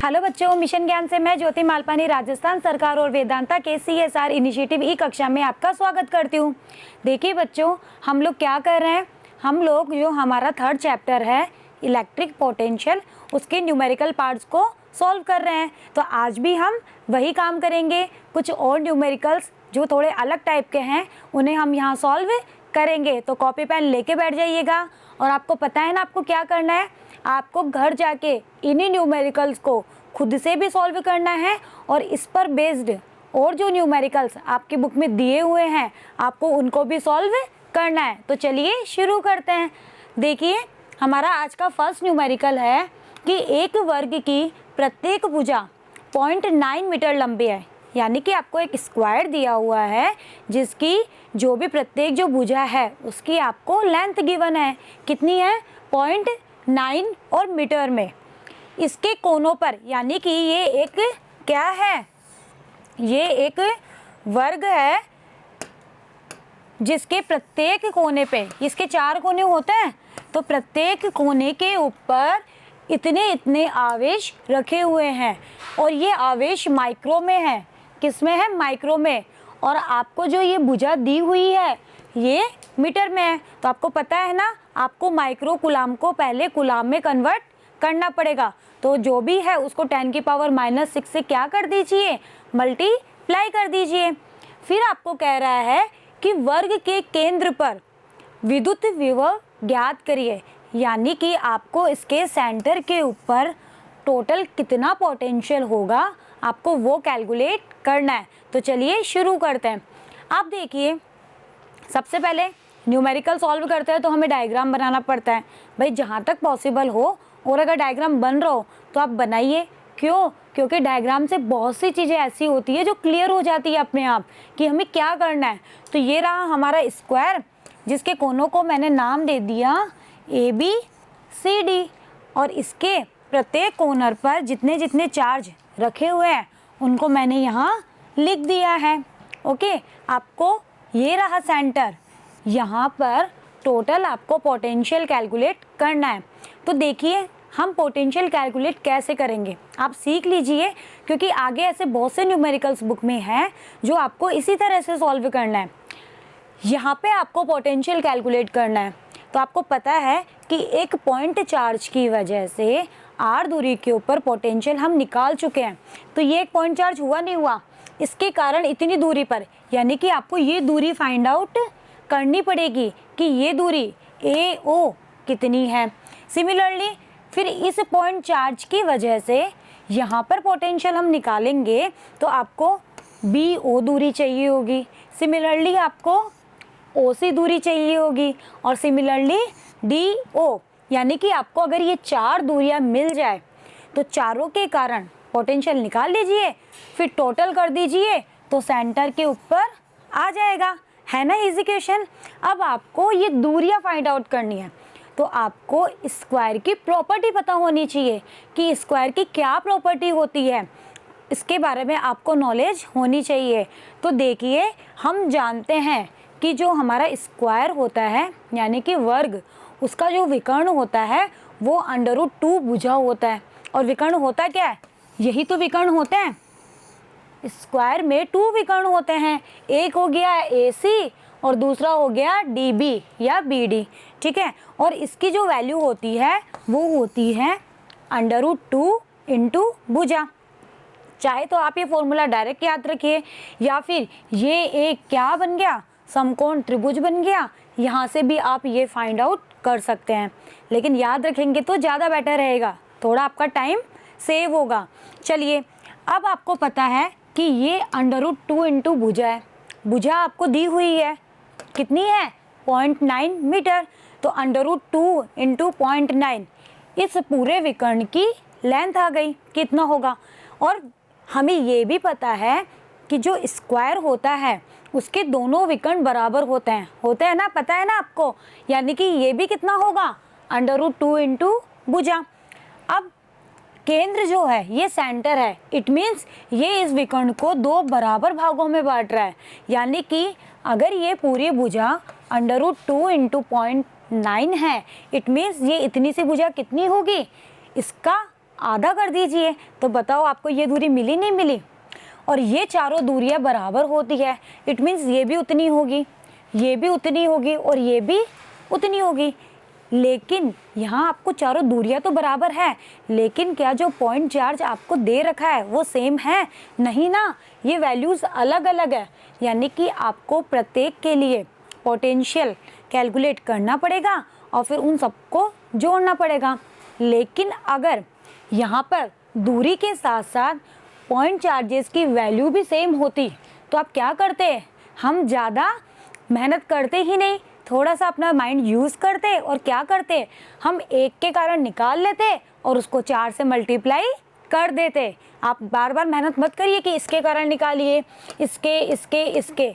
Hello बच्चों, mission ज्ञान से मैं ज्योति मालपानी राजस्थान सरकार और वेदांता के CSR इनिशिएटिव ई कक्षा में आपका स्वागत करती हूँ। देखिए बच्चों, हम लोग क्या कर रहे हैं, हम लोग जो हमारा थर्ड चैप्टर है इलेक्ट्रिक पोटेंशियल, उसके न्यूमेरिकल पार्ट्स को सॉल्व कर रहे हैं। तो आज भी हम वही काम करेंगे। कुछ और न्यूमेरिकल्स जो थोड़े अलग टाइप के हैं उन्हें हम यहाँ सॉल्व करेंगे। तो कॉपी पेन लेके बैठ जाइएगा। और आपको पता है ना आपको क्या करना है, आपको घर जाके इन्हीं न्यूमेरिकल्स को खुद से भी सॉल्व करना है और इस पर बेस्ड और जो न्यूमेरिकल्स आपकी बुक में दिए हुए हैं आपको उनको भी सॉल्व करना है। तो चलिए शुरू करते हैं। देखिए हमारा आज का फर्स्ट न्यूमेरिकल है कि एक वर्ग की प्रत्येक भुजा 0.9 मीटर लंबी है। यानी कि आपको एक स्क्वायर दिया हुआ है जिसकी जो भी प्रत्येक जो भुजा है उसकी आपको लेंथ गिवन है। कितनी है? 0.9 और मीटर में। इसके कोनों पर, यानी कि ये एक क्या है, ये एक वर्ग है जिसके प्रत्येक कोने पे, इसके 4 कोने होते हैं, तो प्रत्येक कोने के ऊपर इतने इतने आवेश रखे हुए हैं और ये आवेश माइक्रो में है। किस में है? माइक्रो में। और आपको जो ये भुजा दी हुई है ये मीटर में है। तो आपको पता है ना, आपको माइक्रो कुलाम को पहले कुलाम में कन्वर्ट करना पड़ेगा। तो जो भी है उसको 10⁻⁻6 से क्या कर दीजिए, मल्टीप्लाई कर दीजिए। फिर आपको कह रहा है कि वर्ग के केंद्र पर विद्युत विभव ज्ञात करिए। यानी कि आपको इसके सेंटर के ऊपर टोटल कितना पोटेंशियल होगा आपको वो कैलकुलेट करना है। तो चलिए शुरू करते हैं। आप देखिए, सबसे पहले न्यूमेरिकल सॉल्व करते हैं तो हमें डायग्राम बनाना पड़ता है। भाई जहाँ तक पॉसिबल हो, और अगर डायग्राम बन रहा हो तो आप बनाइए। क्यों? क्योंकि डायग्राम से बहुत सी चीज़ें ऐसी होती है जो क्लियर हो जाती है अपने आप कि हमें क्या करना है। तो ये रहा हमारा स्क्वायर जिसके कोनों को मैंने नाम दे दिया ABCD और इसके प्रत्येक कॉर्नर पर जितने जितने चार्ज रखे हुए हैं उनको मैंने यहाँ लिख दिया है। ओके, आपको ये रहा सेंटर, यहाँ पर टोटल आपको पोटेंशियल कैलकुलेट करना है। तो देखिए हम पोटेंशियल कैलकुलेट कैसे करेंगे आप सीख लीजिए, क्योंकि आगे ऐसे बहुत से न्यूमेरिकल्स बुक में हैं जो आपको इसी तरह से सॉल्व करना है। यहाँ पे आपको पोटेंशियल कैलकुलेट करना है। तो आपको पता है कि एक पॉइंट चार्ज की वजह से r दूरी के ऊपर पोटेंशियल हम निकाल चुके हैं। तो ये एक पॉइंट चार्ज हुआ नहीं हुआ, इसके कारण इतनी दूरी पर, यानी कि आपको ये दूरी फाइंड आउट करनी पड़ेगी कि ये दूरी AO कितनी है। सिमिलरली फिर इस पॉइंट चार्ज की वजह से यहाँ पर पोटेंशियल हम निकालेंगे तो आपको BO दूरी चाहिए होगी। सिमिलरली आपको OC दूरी चाहिए होगी और सिमिलरली DO। यानी कि आपको अगर ये 4 दूरियां मिल जाए तो चारों के कारण पोटेंशियल निकाल लीजिए, फिर टोटल कर दीजिए तो सेंटर के ऊपर आ जाएगा। है ना इजी क्वेश्चन। अब आपको ये दूरियां फाइंड आउट करनी है तो आपको स्क्वायर की प्रॉपर्टी पता होनी चाहिए कि स्क्वायर की क्या प्रॉपर्टी होती है, इसके बारे में आपको नॉलेज होनी चाहिए। तो देखिए हम जानते हैं कि जो हमारा स्क्वायर होता है यानी कि वर्ग, उसका जो विकर्ण होता है वो √2 भुजा होता है। और विकर्ण होता क्या है? यही तो विकर्ण होते हैं। स्क्वायर में 2 विकर्ण होते हैं, एक हो गया AC और दूसरा हो गया DB या BD। ठीक है, और इसकी जो वैल्यू होती है वो होती है √2 इंटू भुजा। चाहे तो आप ये फॉर्मूला डायरेक्ट याद रखिए, या फिर ये एक क्या बन गया, समकोण त्रिभुज बन गया। यहाँ से भी आप ये फाइंड आउट कर सकते हैं, लेकिन याद रखेंगे तो ज़्यादा बेटर रहेगा, थोड़ा आपका टाइम सेव होगा। चलिए अब आपको पता है कि ये √2 इंटू भुजा है। भुजा आपको दी हुई है, कितनी है? 0.9 मीटर। तो √2 इंटू 0.9 इस पूरे विकर्ण की लेंथ आ गई, कितना होगा। और हमें ये भी पता है कि जो स्क्वायर होता है उसके दोनों विकर्ण बराबर होते हैं ना, पता है ना आपको। यानी कि ये भी कितना होगा? √2 इंटू भुजा। अब केंद्र जो है ये सेंटर है, इट मीन्स ये इस विकर्ण को 2 बराबर भागों में बांट रहा है। यानी कि अगर ये पूरी भुजा √2 इंटू 0.9 है, इट मीन्स ये इतनी सी भुजा कितनी होगी? इसका आधा कर दीजिए। तो बताओ आपको ये दूरी मिली नहीं मिली? और ये चारों दूरियां बराबर होती है, इट मीन्स ये भी उतनी होगी, ये भी उतनी होगी और ये भी उतनी होगी। लेकिन यहाँ आपको चारों दूरियां तो बराबर है, लेकिन क्या जो पॉइंट चार्ज आपको दे रखा है वो सेम है? नहीं ना, ये वैल्यूज़ अलग अलग है। यानी कि आपको प्रत्येक के लिए पोटेंशियल कैलकुलेट करना पड़ेगा और फिर उन सबको जोड़ना पड़ेगा। लेकिन अगर यहाँ पर दूरी के साथ साथ पॉइंट चार्जेस की वैल्यू भी सेम होती तो आप क्या करते? हम ज़्यादा मेहनत करते ही नहीं, थोड़ा सा अपना माइंड यूज़ करते और क्या करते, हम एक के कारण निकाल लेते और उसको 4 से मल्टीप्लाई कर देते। आप बार बार मेहनत मत करिए कि इसके कारण निकालिए, इसके इसके इसके।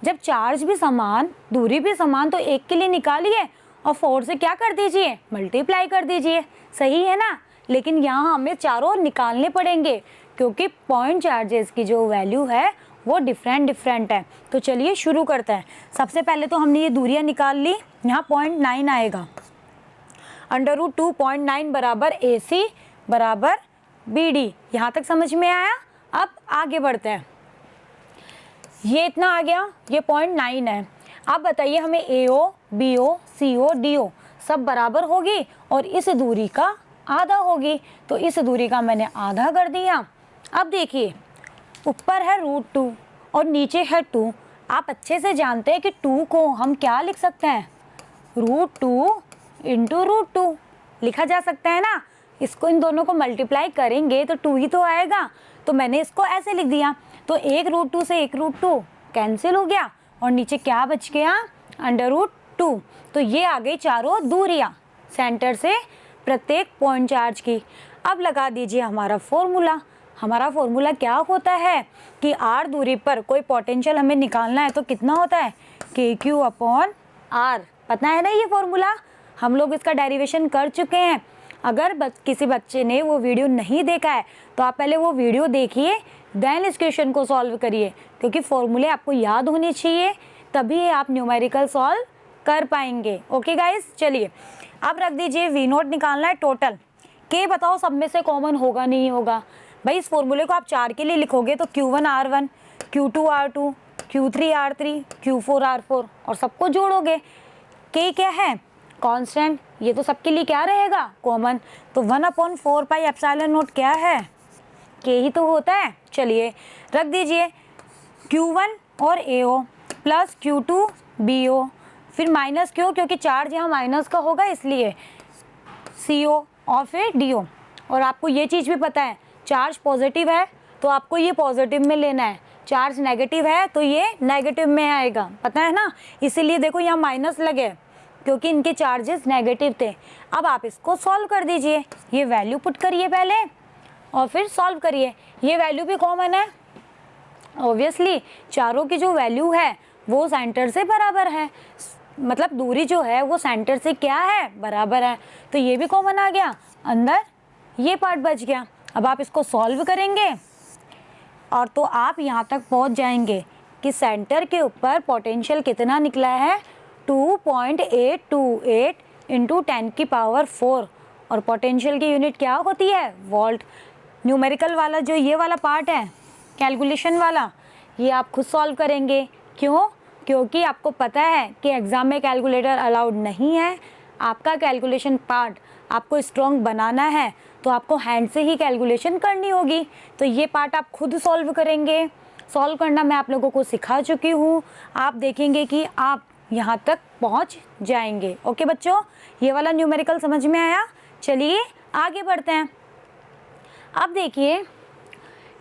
जब चार्ज भी समान, दूरी भी समान, तो एक के लिए निकालिए और 4 से क्या कर दीजिए, मल्टीप्लाई कर दीजिए। सही है ना? लेकिन यहाँ हमें चारों निकालने पड़ेंगे क्योंकि पॉइंट चार्जेस की जो वैल्यू है वो डिफरेंट है। तो चलिए शुरू करते हैं। सबसे पहले तो हमने ये दूरियां निकाल ली। यहाँ 0.9 आएगा, √2 0.9 बराबर AC बराबर BD। यहाँ तक समझ में आया? अब आगे बढ़ते हैं। ये इतना आ गया, ये 0.9 है। अब बताइए हमें AO, BO, CO, DO सब बराबर होगी और इस दूरी का आधा होगी। तो इस दूरी का मैंने आधा कर दिया। अब देखिए ऊपर है √2 और नीचे है 2। आप अच्छे से जानते हैं कि 2 को हम क्या लिख सकते हैं, √2 इंटू √2 लिखा जा सकता है ना। इसको इन दोनों को मल्टीप्लाई करेंगे तो 2 ही तो आएगा, तो मैंने इसको ऐसे लिख दिया। तो एक √2 से एक √2 कैंसिल हो गया और नीचे क्या बच गया, √2। तो ये आ गई चारों दूरियाँ सेंटर से प्रत्येक पॉइंट चार्ज की। अब लगा दीजिए हमारा फॉर्मूला। हमारा फॉर्मूला क्या होता है कि r दूरी पर कोई पोटेंशियल हमें निकालना है तो कितना होता है, KQ/R। पता है ना ये फॉर्मूला, हम लोग इसका डेरिवेशन कर चुके हैं। अगर किसी बच्चे ने वो वीडियो नहीं देखा है तो आप पहले वो वीडियो देखिए, देन इस क्वेश्चन को सॉल्व करिए, क्योंकि फॉर्मूले आपको याद होने चाहिए, तभी आप न्यूमेरिकल सॉल्व कर पाएंगे। ओके गाइस, चलिए अब रख दीजिए V0 निकालना है टोटल। K बताओ सब में से कॉमन होगा नहीं होगा? भाई इस फॉर्मूले को आप 4 के लिए लिखोगे तो Q1R1, Q2R2, Q3R3, Q4R4 और सबको जोड़ोगे। K क्या है, कांस्टेंट, ये तो सबके लिए क्या रहेगा, कॉमन। तो 1/4πε0 क्या है, K ही तो होता है। चलिए रख दीजिए Q1 और AO प्लस Q2 BO, फिर माइनस क्यों, क्योंकि चार्ज यहाँ माइनस का होगा इसलिए, CO और फिर DO। और आपको ये चीज़ भी पता है, चार्ज पॉजिटिव है तो आपको ये पॉजिटिव में लेना है, चार्ज नेगेटिव है तो ये नेगेटिव में आएगा, पता है ना। इसीलिए देखो यहाँ माइनस लगे क्योंकि इनके चार्जेस नेगेटिव थे। अब आप इसको सॉल्व कर दीजिए, ये वैल्यू पुट करिए पहले और फिर सॉल्व करिए। ये वैल्यू भी कॉमन है, ऑब्वियसली चारों की जो वैल्यू है वो सेंटर से बराबर है, मतलब दूरी जो है वो सेंटर से क्या है, बराबर है। तो ये भी कॉमन आ गया, अंदर ये पार्ट बच गया। अब आप इसको सॉल्व करेंगे और तो आप यहाँ तक पहुँच जाएंगे कि सेंटर के ऊपर पोटेंशियल कितना निकला है, 2.828 इंटू 10⁴ और पोटेंशियल की यूनिट क्या होती है, वोल्ट। न्यूमेरिकल वाला जो ये वाला पार्ट है कैलकुलेशन वाला, ये आप खुद सॉल्व करेंगे। क्यों? क्योंकि आपको पता है कि एग्ज़ाम में कैलकुलेटर अलाउड नहीं है। आपका कैलकुलेशन पार्ट आपको स्ट्रॉन्ग बनाना है तो आपको हैंड से ही कैलकुलेशन करनी होगी। तो ये पार्ट आप खुद सॉल्व करेंगे। सॉल्व करना मैं आप लोगों को सिखा चुकी हूँ, आप देखेंगे कि आप यहाँ तक पहुँच जाएंगे। ओके बच्चों, ये वाला न्यूमेरिकल समझ में आया। चलिए आगे बढ़ते हैं। अब देखिए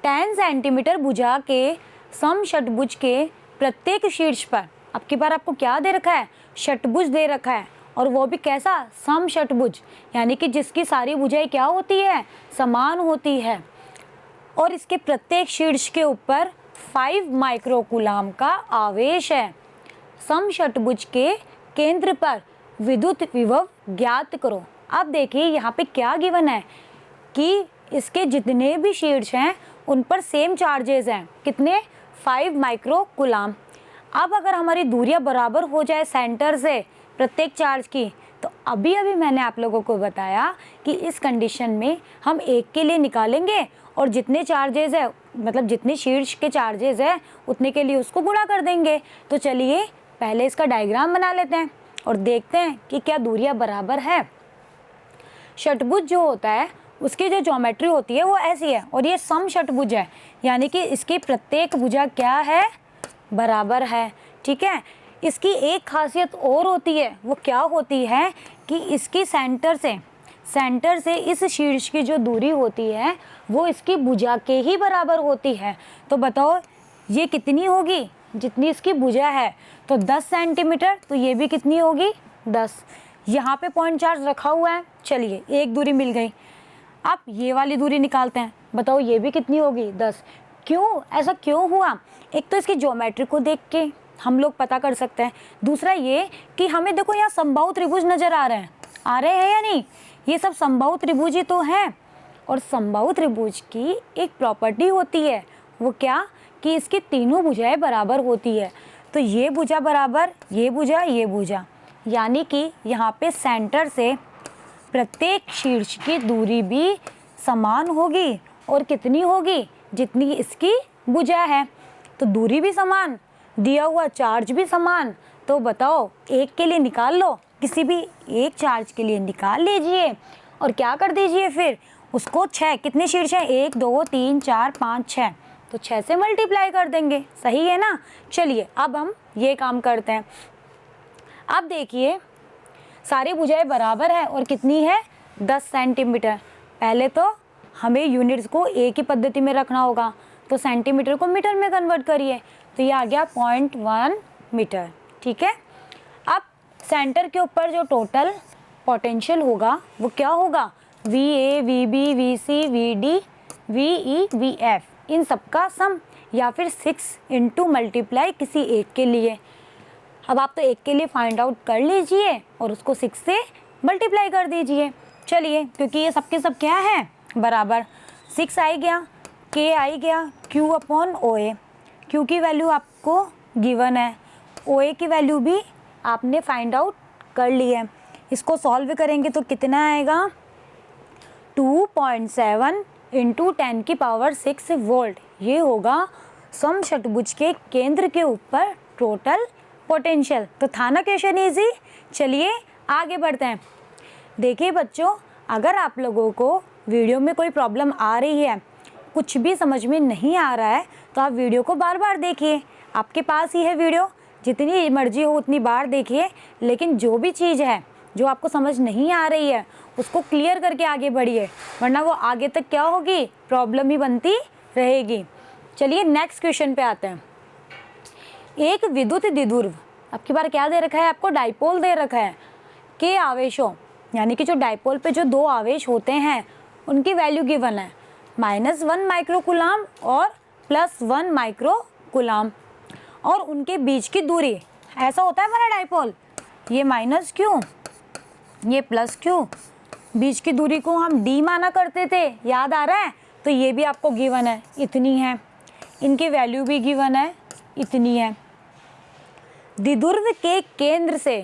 10 सेंटीमीटर भुजा के समषटभुज के प्रत्येक शीर्ष पर, अब की बार आपको क्या दे रखा है, षटभुज दे रखा है, और वो भी कैसा, समषटभुज, यानी कि जिसकी सारी भुजाएं क्या होती है, समान होती है। और इसके प्रत्येक शीर्ष के ऊपर 5 माइक्रोकूलाम का आवेश है। समषटभुज के केंद्र पर विद्युत विभव ज्ञात करो। अब देखिए यहाँ पे क्या गिवन है कि इसके जितने भी शीर्ष हैं उन पर सेम चार्जेस हैं, कितने, 5 माइक्रोकूलाम। अब अगर हमारी दूरियां बराबर हो जाए सेंटर से प्रत्येक चार्ज की, तो अभी अभी मैंने आप लोगों को बताया कि इस कंडीशन में हम एक के लिए निकालेंगे और जितने चार्जेस है, मतलब जितने शीर्ष के चार्जेस है उतने के लिए उसको गुणा कर देंगे। तो चलिए पहले इसका डायग्राम बना लेते हैं और देखते हैं कि क्या दूरियां बराबर है। षटभुज जो होता है उसकी जो ज्योमेट्री होती है वो ऐसी है और ये सम षटभुज है, यानी कि इसकी प्रत्येक भुजा क्या है, बराबर है। ठीक है, इसकी एक खासियत और होती है, वो क्या होती है कि इसकी सेंटर से इस शीर्ष की जो दूरी होती है वो इसकी भुजा के ही बराबर होती है। तो बताओ ये कितनी होगी, जितनी इसकी भुजा है। तो 10 सेंटीमीटर, तो ये भी कितनी होगी, 10। यहाँ पे पॉइंट चार्ज रखा हुआ है, चलिए एक दूरी मिल गई। अब ये वाली दूरी निकालते हैं, बताओ ये भी कितनी होगी, 10। क्यों, ऐसा क्यों हुआ? एक तो इसकी ज्योमेट्री को देख के हम लोग पता कर सकते हैं, दूसरा ये कि हमें देखो यहाँ समबाहु त्रिभुज नजर आ रहे हैं या नहीं, ये सब समबाहु त्रिभुज ही तो हैं। और समबाहु त्रिभुज की एक प्रॉपर्टी होती है, वो क्या, कि इसकी तीनों भुजाएं बराबर होती है। तो ये भुजा बराबर ये भुजा, यानी कि यहाँ पे सेंटर से प्रत्येक शीर्ष की दूरी भी समान होगी। और कितनी होगी, जितनी इसकी भुजा है। तो दूरी भी समान, दिया हुआ चार्ज भी समान। तो बताओ एक के लिए निकाल लो, किसी भी एक चार्ज के लिए निकाल लीजिए और क्या कर दीजिए फिर उसको 6, कितने शीर्ष हैं, 1 2 3 4 5 6, तो 6 से मल्टीप्लाई कर देंगे। सही है ना। चलिए अब हम ये काम करते हैं। अब देखिए सारी भुजाएं बराबर है और कितनी है, 10 सेंटीमीटर। पहले तो हमें यूनिट्स को एक ही पद्धति में रखना होगा, तो सेंटीमीटर को मीटर में कन्वर्ट करिए, तो ये आ गया 0.1 मीटर। ठीक है, अब सेंटर के ऊपर जो टोटल पोटेंशियल होगा वो क्या होगा, VA, VB, VC, VD, VE, VF, इन सबका सम, या फिर 6 इंटू मल्टीप्लाई किसी एक के लिए। अब आप तो एक के लिए फाइंड आउट कर लीजिए और उसको 6 से मल्टीप्लाई कर दीजिए। चलिए, क्योंकि ये सबके सब क्या है, बराबर। 6 आई गया, K आई गया, Q अपॉन OA। Q की वैल्यू आपको गिवन है, OA की वैल्यू भी आपने फाइंड आउट कर ली है। इसको सॉल्व करेंगे तो कितना आएगा, 2.7 इंटू 10 की पावर 6 वोल्ट। ये होगा समषटभुज के केंद्र के ऊपर टोटल पोटेंशियल। तो था ना क्वेश्चन इजी। चलिए आगे बढ़ते हैं। देखिए बच्चों, अगर आप लोगों को वीडियो में कोई प्रॉब्लम आ रही है, कुछ भी समझ में नहीं आ रहा है, तो आप वीडियो को बार बार देखिए। आपके पास ही है वीडियो, जितनी मर्जी हो उतनी बार देखिए, लेकिन जो भी चीज़ है जो आपको समझ नहीं आ रही है उसको क्लियर करके आगे बढ़िए, वरना वो आगे तक क्या होगी, प्रॉब्लम ही बनती रहेगी। चलिए नेक्स्ट क्वेश्चन पे आते हैं। एक विद्युत द्विध्रुव, अब की बार क्या दे रखा है आपको, डाइपोल दे रखा है, के आवेशों, यानी कि जो डाइपोल पे जो 2 आवेश होते हैं उनकी वैल्यू गिवन है, -1 माइक्रोकूलाम और +1 माइक्रोकूलाम, और उनके बीच की दूरी, ऐसा होता है हमारा डाइपोल, ये माइनस क्यों, ये प्लस क्यों, बीच की दूरी को हम d माना करते थे, याद आ रहा है। तो ये भी आपको गिवन है, इतनी है, इनकी वैल्यू भी गिवन है, इतनी है। द्विध्रुव के केंद्र से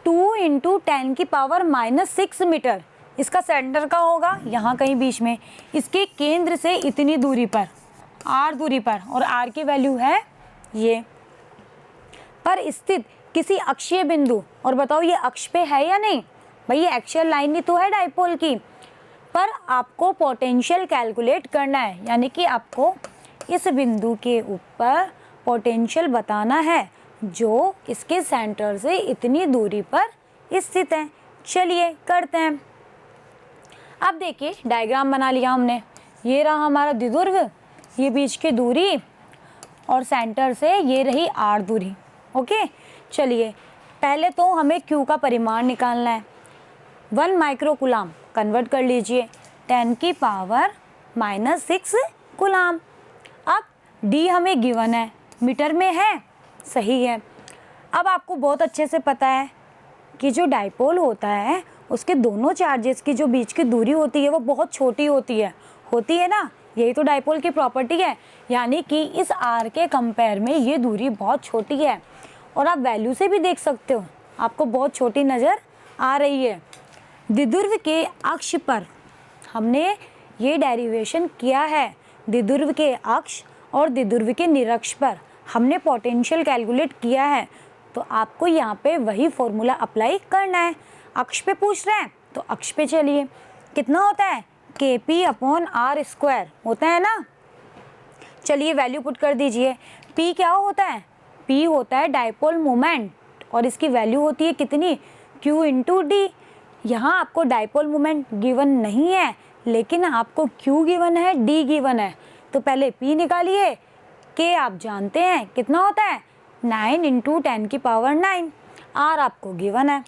2 इंटू 10 की पावर -6 मीटर, इसका सेंटर का होगा यहाँ कहीं बीच में, इसके केंद्र से इतनी दूरी पर, r दूरी पर, और r की वैल्यू है ये, पर स्थित किसी अक्षीय बिंदु, और बताओ ये अक्ष पे है या नहीं, भाई ये एक्सियल लाइन ही तो है डाइपोल की, पर आपको पोटेंशियल कैलकुलेट करना है, यानी कि आपको इस बिंदु के ऊपर पोटेंशियल बताना है जो इसके सेंटर से इतनी दूरी पर स्थित है। चलिए करते हैं। अब देखिए डायग्राम बना लिया हमने, ये रहा हमारा द्विध्रुव, ये बीच की दूरी, और सेंटर से ये रही r दूरी। ओके, चलिए पहले तो हमें Q का परिमाण निकालना है, 1 माइक्रोकूलाम, कन्वर्ट कर लीजिए 10 की पावर -6 कूलाम। अब D हमें गिवन है, मीटर में है, सही है। अब आपको बहुत अच्छे से पता है कि जो डाइपोल होता है उसके दोनों चार्जेस की जो बीच की दूरी होती है वो बहुत छोटी होती है ना, यही तो डाइपोल की प्रॉपर्टी है, यानी कि इस r के कंपेयर में ये दूरी बहुत छोटी है। और आप वैल्यू से भी देख सकते हो, आपको बहुत छोटी नज़र आ रही है। द्विध्रुव के अक्ष पर हमने ये डेरिवेशन किया है। द्विध्रुव के अक्ष और द्विध्रुव के निरक्ष पर हमने पोटेंशियल कैलकुलेट किया है। तो आपको यहाँ पे वही फॉर्मूला अप्लाई करना है। अक्ष पे पूछ रहे हैं तो अक्ष पे चलिए, कितना होता है kp/r² होता है ना। चलिए वैल्यू पुट कर दीजिए। p क्या होता है? p होता है डाइपोल मोमेंट और इसकी वैल्यू होती है कितनी? q × d। यहाँ आपको डाइपोल मोमेंट गिवन नहीं है, लेकिन आपको q गिवन है, d गिवन है। तो पहले p निकालिए। k आप जानते हैं कितना होता है? 9 × 10⁹ r आपको गिवन है।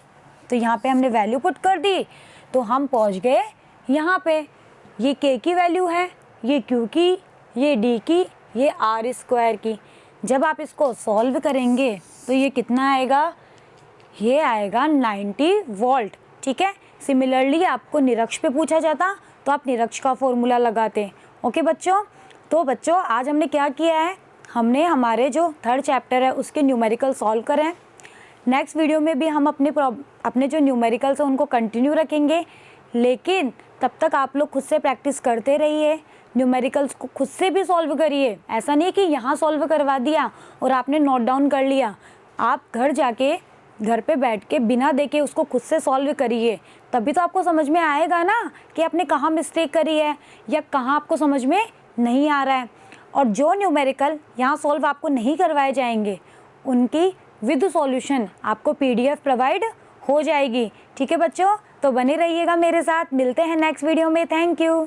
तो यहाँ पे हमने वैल्यू पुट कर दी तो हम पहुँच गए यहाँ पे। ये k की वैल्यू है, ये q की, ये d की, ये r² की। जब आप इसको सॉल्व करेंगे तो ये कितना आएगा? ये आएगा 90 वोल्ट। ठीक है। सिमिलरली आपको निरक्ष पे पूछा जाता तो आप निरक्ष का फॉर्मूला लगाते। ओके बच्चों। तो बच्चों आज हमने क्या किया है? हमने हमारे जो थर्ड चैप्टर है उसके न्यूमेरिकल सॉल्व करे हैं। नेक्स्ट वीडियो में भी हम अपने जो न्यूमेरिकल्स हैं उनको कंटिन्यू रखेंगे, लेकिन तब तक आप लोग खुद से प्रैक्टिस करते रहिए। न्यूमेरिकल्स को खुद से भी सॉल्व करिए। ऐसा नहीं कि यहाँ सॉल्व करवा दिया और आपने नोट डाउन कर लिया। आप घर पे बैठ के बिना देखे उसको खुद से सॉल्व करिए, तभी तो आपको समझ में आएगा ना कि आपने कहाँ मिस्टेक करी है या कहाँ आपको समझ में नहीं आ रहा है। और जो न्यूमेरिकल यहाँ सॉल्व आपको नहीं करवाए जाएंगे उनकी विद सॉल्यूशन आपको PDF प्रोवाइड हो जाएगी। ठीक है बच्चों, तो बने रहिएगा मेरे साथ। मिलते हैं नेक्स्ट वीडियो में। Thank you.